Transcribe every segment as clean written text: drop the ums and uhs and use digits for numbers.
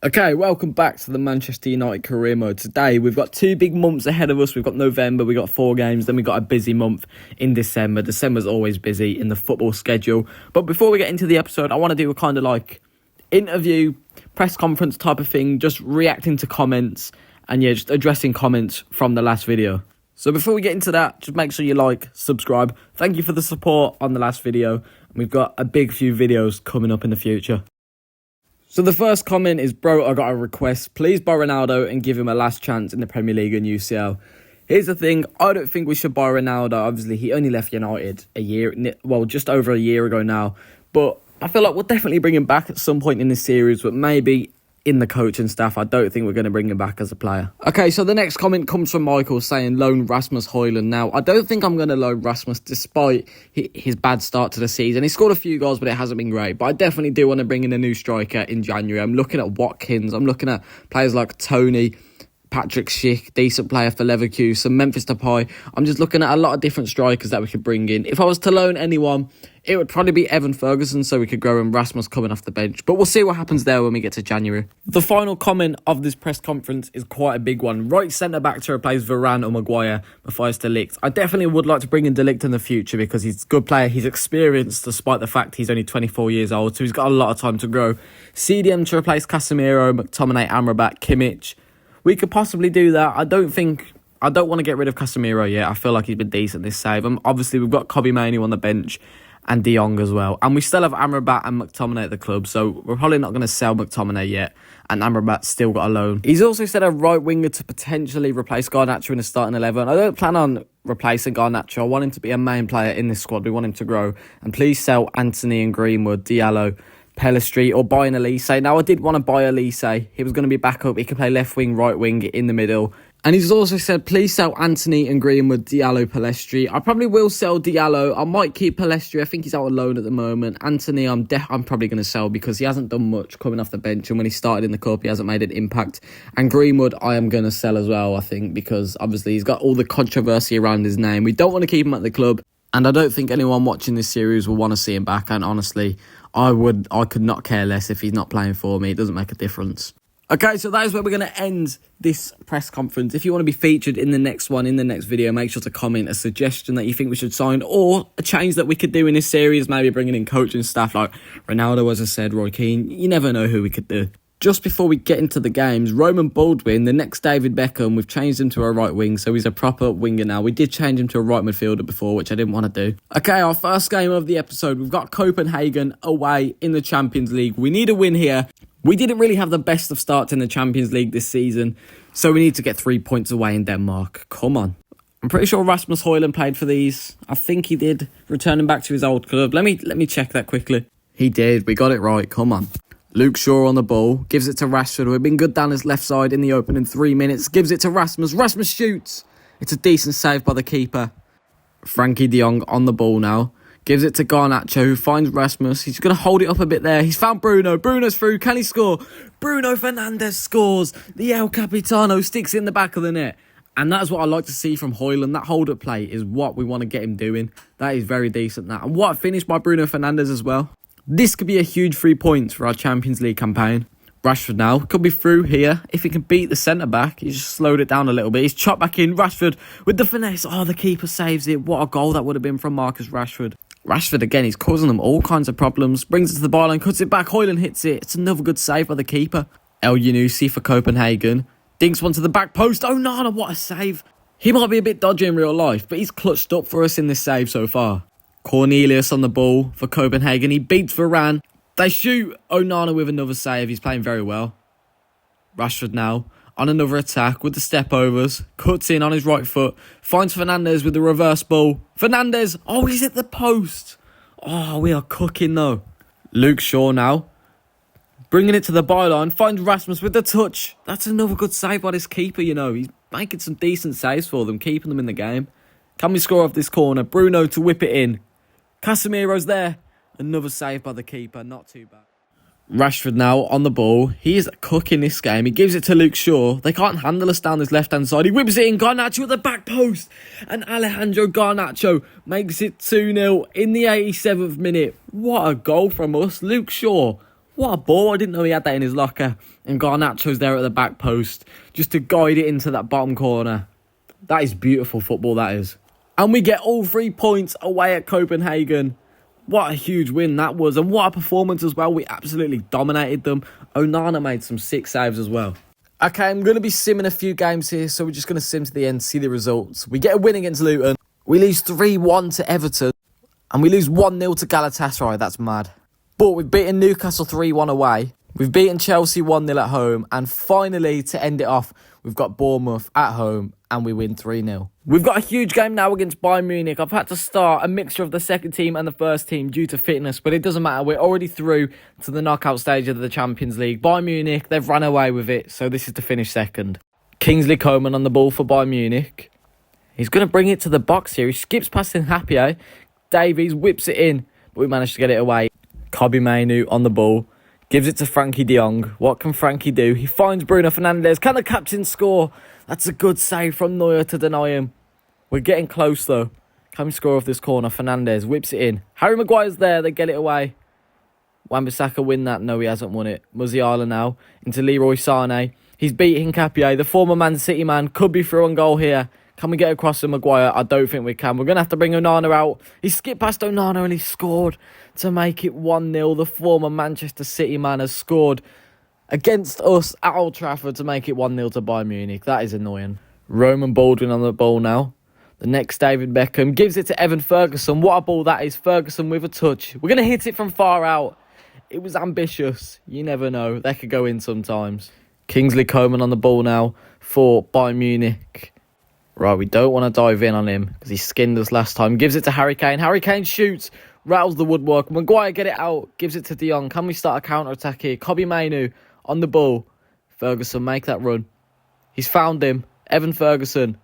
Okay, welcome back to the Manchester United career mode. Today, we've got 2 big months ahead of us. We've got November, we've got 4 games, then we've got a busy month in December. December's always busy in the football schedule. But before we get into the episode, I want to do a kind of like interview, press conference type of thing, just reacting to comments and just addressing comments from the last video. So before we get into that, just make sure you like, subscribe. Thank you for the support on the last video. We've got a big few videos coming up in the future. So the first comment is, bro, I got a request. Please buy Ronaldo and give him a last chance in the Premier League and UCL. Here's the thing. I don't think we should buy Ronaldo. Obviously, he only left United just over a year ago now. But I feel like we'll definitely bring him back at some point in this series, but maybe in the coaching staff. I don't think we're going to bring him back as a player. Okay, so the next comment comes from Michael saying, loan Rasmus Højlund. Now, I don't think I'm going to loan Rasmus despite his bad start to the season. He scored a few goals, but it hasn't been great. But I definitely do want to bring in a new striker in January. I'm looking at Watkins. I'm looking at players like Tony, Patrick Schick, decent player for Leverkusen, Memphis Depay. I'm just looking at a lot of different strikers that we could bring in. If I was to loan anyone, it would probably be Evan Ferguson, so we could grow and Rasmus coming off the bench. But we'll see what happens there when we get to January. The final comment of this press conference is quite a big one. Right centre-back to replace Varane or Maguire, Matthijs de Ligt. I definitely would like to bring in de Ligt in the future because he's a good player. He's experienced despite the fact he's only 24 years old, so he's got a lot of time to grow. CDM to replace Casemiro, McTominay, Amrabat, Kimmich. We could possibly do that. I don't want to get rid of Casemiro yet. I feel like he's been decent this save. Obviously, we've got Kobbie Mainoo on the bench and De Jong as well. And we still have Amrabat and McTominay at the club, so we're probably not going to sell McTominay yet. And Amrabat's still got a loan. He's also said a right winger to potentially replace Garnacho in the starting 11. I don't plan on replacing Garnacho. I want him to be a main player in this squad. We want him to grow. And please sell Anthony and Greenwood, Diallo, Pellistri, or buy an Elise. Now, I did want to buy Elise. He was going to be back up. He could play left wing, right wing, in the middle. And he's also said, please sell Anthony and Greenwood, Diallo, Pellistri. I probably will sell Diallo. I might keep Pellistri. I think he's out on loan at the moment. Anthony, I'm probably going to sell because he hasn't done much coming off the bench. And when he started in the cup, he hasn't made an impact. And Greenwood, I am going to sell as well, I think, because obviously he's got all the controversy around his name. We don't want to keep him at the club. And I don't think anyone watching this series will want to see him back. And honestly, I could not care less if he's not playing for me. It doesn't make a difference. Okay, so that is where we're going to end this press conference. If you want to be featured in the next one, in the next video, make sure to comment a suggestion that you think we should sign or a change that we could do in this series, maybe bringing in coaching staff like Ronaldo, as I said, Roy Keane. You never know who we could do. Just before we get into the games, Roman Baldwin, the next David Beckham, we've changed him to a right wing, so he's a proper winger now. We did change him to a right midfielder before, which I didn't want to do. Okay, our first game of the episode, we've got Copenhagen away in the Champions League. We need a win here. We didn't really have the best of starts in the Champions League this season, so we need to get 3 points away in Denmark. Come on. I'm pretty sure Rasmus Højlund played for these. I think he did, returning back to his old club. Let me check that quickly. He did. We got it right. Come on. Luke Shaw on the ball, gives it to Rashford. We've been good down his left side in the opening 3 minutes. Gives it to Rasmus. Rasmus shoots. It's a decent save by the keeper. Frankie de Jong on the ball now. Gives it to Garnacho, who finds Rasmus. He's going to hold it up a bit there. He's found Bruno. Bruno's through. Can he score? Bruno Fernandes scores. The El Capitano sticks in the back of the net. And that's what I like to see from Højlund. That hold-up play is what we want to get him doing. That is very decent. That. And what a finish by Bruno Fernandes as well. This could be a huge 3 points for our Champions League campaign. Rashford now could be through here. If he can beat the centre-back, he's just slowed it down a little bit. He's chopped back in. Rashford with the finesse. Oh, the keeper saves it. What a goal that would have been from Marcus Rashford. Rashford again, he's causing them all kinds of problems. Brings it to the byline, cuts it back. Højlund hits it. It's another good save by the keeper. El Yunusi for Copenhagen. Dinks one to the back post. Oh, Nana, what a save. He might be a bit dodgy in real life, but he's clutched up for us in this save so far. Cornelius on the ball for Copenhagen. He beats Varane. They shoot. Onana with another save. He's playing very well. Rashford now on another attack with the step overs. Cuts in on his right foot. Finds Fernandes with the reverse ball. Fernandes. Oh, he's at the post. Oh, we are cooking though. Luke Shaw now. Bringing it to the byline. Finds Rasmus with the touch. That's another good save by this keeper, you know. He's making some decent saves for them. Keeping them in the game. Can we score off this corner? Bruno to whip it in. Casemiro's there. Another save by the keeper. Not too bad. Rashford now on the ball. He is cooking this game. He gives it to Luke Shaw. They can't handle us down this left-hand side. He whips it in. Garnacho at the back post. And Alejandro Garnacho makes it 2-0 in the 87th minute. What a goal from us. Luke Shaw. What a ball. I didn't know he had that in his locker. And Garnacho's there at the back post just to guide it into that bottom corner. That is beautiful football, that is. And we get all 3 points away at Copenhagen. What a huge win that was. And what a performance as well. We absolutely dominated them. Onana made some sick saves as well. Okay, I'm going to be simming a few games here, so we're just going to sim to the end, see the results. We get a win against Luton. We lose 3-1 to Everton. And we lose 1-0 to Galatasaray. That's mad. But we've beaten Newcastle 3-1 away. We've beaten Chelsea 1-0 at home. And finally, to end it off, we've got Bournemouth at home and we win 3-0. We've got a huge game now against Bayern Munich. I've had to start a mixture of the second team and the first team due to fitness, but it doesn't matter. We're already through to the knockout stage of the Champions League. Bayern Munich, they've run away with it, so this is to finish second. Kingsley Coman on the ball for Bayern Munich. He's going to bring it to the box here. He skips past Happy. Davies whips it in, but we managed to get it away. Kobbie Mainoo on the ball. Gives it to Frankie de Jong. What can Frankie do? He finds Bruno Fernandes. Can the captain score? That's a good save from Neuer to deny him. We're getting close though. Can we score off this corner? Fernandes whips it in. Harry Maguire's there. They get it away. Wan-Bissaka win that? No, he hasn't won it. Musiala now into Leroy Sané. He's beating Hincapié. The former Man City man could be through on goal here. Can we get across to Maguire? I don't think we can. We're going to have to bring Onana out. He skipped past Onana and he scored to make it 1-0. The former Manchester City man has scored against us at Old Trafford to make it 1-0 to Bayern Munich. That is annoying. Roman Baldwin on the ball now. The next David Beckham gives it to Evan Ferguson. What a ball that is. Ferguson with a touch. We're going to hit it from far out. It was ambitious. You never know. They could go in sometimes. Kingsley Coman on the ball now for Bayern Munich. Right, we don't want to dive in on him because he skinned us last time. Gives it to Harry Kane. Harry Kane shoots. Rattles the woodwork. Maguire get it out. Gives it to de Jong. Can we start a counter-attack here? Kobbie Mainoo on the ball. Ferguson make that run. He's found him. Evan Ferguson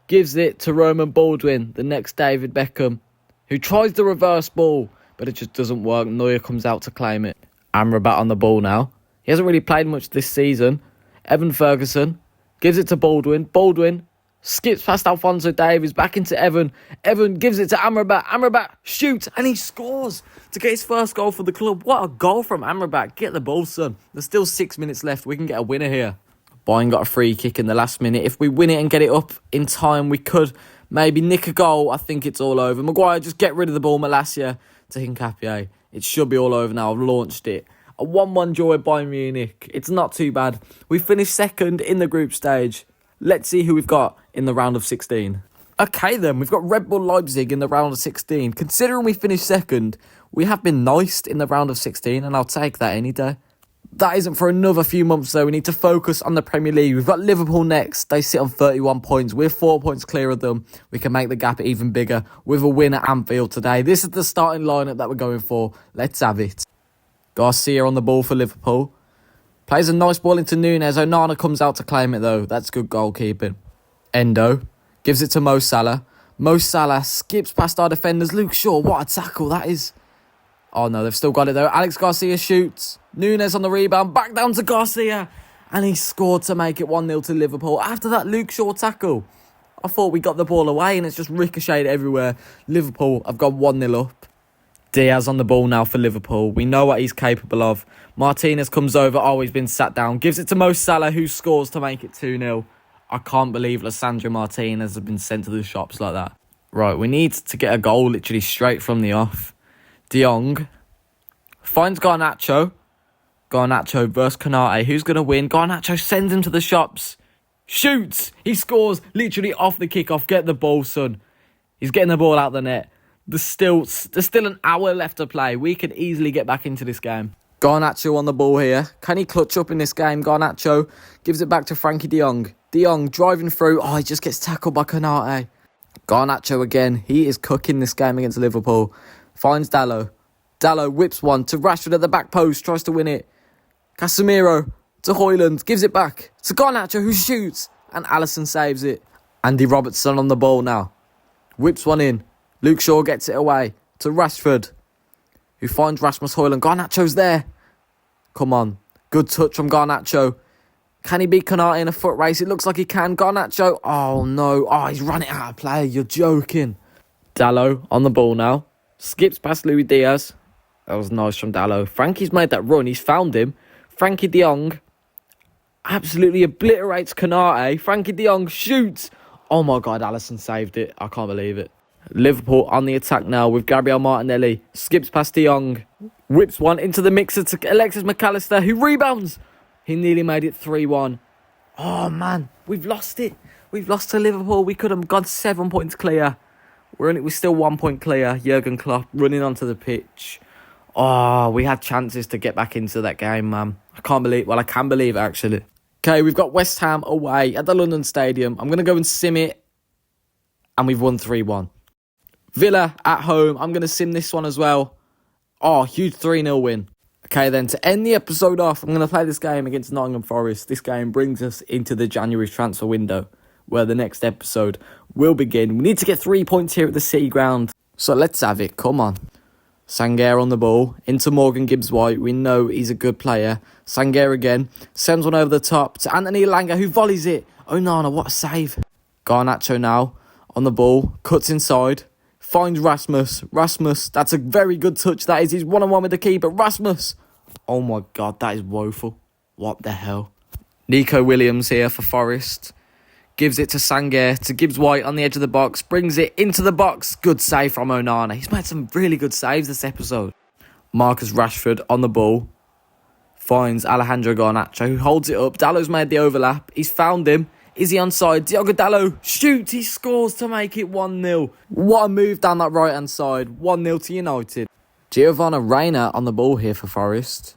gives it to Roman Baldwin. The next David Beckham, who tries the reverse ball, but it just doesn't work. Neuer comes out to claim it. Amrabat on the ball now. He hasn't really played much this season. Evan Ferguson gives it to Baldwin. Baldwin skips past Alphonso Davies, back into Evan. Evan gives it to Amrabat. Amrabat shoots, and he scores to get his first goal for the club. What a goal from Amrabat. Get the ball, son. There's still 6 minutes left. We can get a winner here. Bayern got a free kick in the last minute. If we win it and get it up in time, we could maybe nick a goal. I think it's all over. Maguire, just get rid of the ball. Malacia to Hincapié. It should be all over now. I've launched it. A 1-1 draw at Bayern Munich. It's not too bad. We finished second in the group stage. Let's see who we've got in the round of 16. Okay then, we've got Red Bull Leipzig in the round of 16. Considering we finished second, we have been niced in the round of 16, and I'll take that any day. That isn't for another few months though. We need to focus on the Premier League. We've got Liverpool next. They sit on 31 points. We're 4 points clear of them. We can make the gap even bigger with a win at Anfield today. This is the starting lineup that we're going for. Let's have it. Garcia on the ball for Liverpool. Plays a nice ball into Nunes. Onana comes out to claim it though. That's good goalkeeping. Endo gives it to Mo Salah. Mo Salah skips past our defenders. Luke Shaw, what a tackle that is. Oh no, they've still got it though. Alex Garcia shoots. Nunes on the rebound. Back down to Garcia. And he scored to make it 1-0 to Liverpool. After that Luke Shaw tackle, I thought we got the ball away and it's just ricocheted everywhere. Liverpool have gone 1-0 up. Diaz on the ball now for Liverpool. We know what he's capable of. Martinez comes over. Oh, he's been sat down. Gives it to Mo Salah, who scores to make it 2-0. I can't believe Lissandro Martinez has been sent to the shops like that. Right, we need to get a goal literally straight from the off. De Jong finds Garnacho. Garnacho versus Konate. Who's going to win? Garnacho sends him to the shops. Shoots. He scores literally off the kickoff. Get the ball, son. He's getting the ball out the net. There's still an hour left to play. We could easily get back into this game. Garnacho on the ball here. Can he clutch up in this game? Garnacho gives it back to Frankie de Jong. De Jong driving through. Oh, he just gets tackled by Konate. Garnacho again. He is cooking this game against Liverpool. Finds Dalot. Dalot whips one to Rashford at the back post. Tries to win it. Casemiro to Højlund. Gives it back to Garnacho, who shoots. And Alisson saves it. Andy Robertson on the ball now. Whips one in. Luke Shaw gets it away to Rashford, who finds Rasmus Højlund. Garnacho's there. Come on. Good touch from Garnacho. Can he beat Konate in a foot race? It looks like he can. Garnacho. Oh, no. Oh, he's run it out of play. You're joking. Dalot on the ball now. Skips past Luis Diaz. That was nice from Dalot. Frankie's made that run. He's found him. Frankie de Jong absolutely obliterates Kanate. Frankie de Jong shoots. Oh my God, Alisson saved it. I can't believe it. Liverpool on the attack now with Gabriel Martinelli. Skips past de Jong. Whips one into the mixer to Alexis McAllister, who rebounds. He nearly made it 3-1. Oh man, we've lost it. We've lost to Liverpool. We could have gone 7 points clear. We're still 1 point clear. Jurgen Klopp running onto the pitch. Oh, we had chances to get back into that game, man. I can believe it, actually. Okay, we've got West Ham away at the London Stadium. I'm going to go and sim it. And we've won 3-1. Villa at home. I'm going to sim this one as well. Oh, huge 3-0 win. Okay, then to end the episode off, I'm going to play this game against Nottingham Forest. This game brings us into the January transfer window, where the next episode will begin. We need to get 3 points here at the City Ground. So let's have it. Come on. Sangaré on the ball. Into Morgan Gibbs-White. We know he's a good player. Sangaré again. Sends one over the top to Anthony Elanga, who volleys it. Onana, what a save. Garnacho now on the ball. Cuts inside. Finds Rasmus. Rasmus, that's a very good touch. That is. He's one-on-one with the keeper. Rasmus. Oh my God, that is woeful. What the hell? Nico Williams here for Forest. Gives it to Sangaré, to Gibbs-White on the edge of the box. Brings it into the box. Good save from Onana. He's made some really good saves this episode. Marcus Rashford on the ball. Finds Alejandro Garnacho, who holds it up. Dallow's made the overlap. He's found him. Is he onside? Diogo Dallo shoots. He scores to make it 1-0. What a move down that right-hand side. 1-0 to United. Giovanni Reina on the ball here for Forest.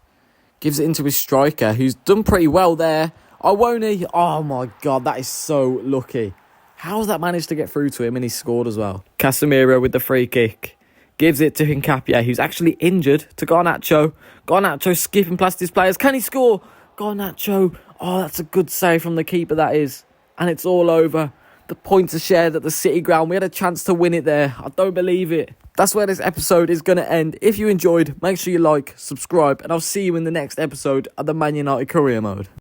Gives it into his striker, who's done pretty well there. Oh, won't he? Oh, my God, that is so lucky. How's that managed to get through to him and he scored as well? Casemiro with the free kick. Gives it to Hincapié, who's actually injured, to Garnacho. Garnacho skipping past his players. Can he score? Garnacho. Oh, that's a good save from the keeper, that is. And it's all over. The points are shared at the City Ground. We had a chance to win it there. I don't believe it. That's where this episode is going to end. If you enjoyed, make sure you like, subscribe, and I'll see you in the next episode of the Man United Career Mode.